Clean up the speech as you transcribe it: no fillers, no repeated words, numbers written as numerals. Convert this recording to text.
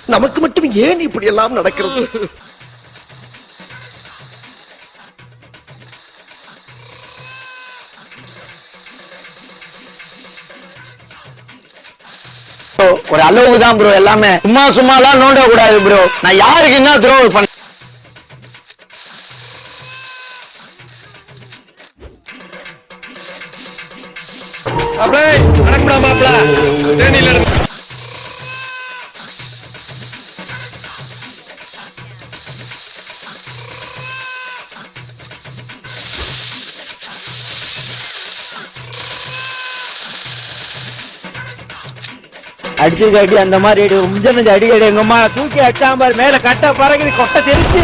நமக்கு மட்டும் ஏன் இப்படி எல்லாம் நடக்கிறது? ஒரு அளவுக்கு தான் ப்ரோ எல்லாமே. சும்மா எல்லாம் நோண்ட கூடாது ப்ரோ. நான் யாருக்கு என்ன துரோகம் பண்ண அடிச்சு கட்டி அந்த மாதிரி அடிக்கடி எங்க அம்மா தூக்கி அடிச்சாம்பார் மேல கட்ட பறகுது கொட்டை தெரிச்சு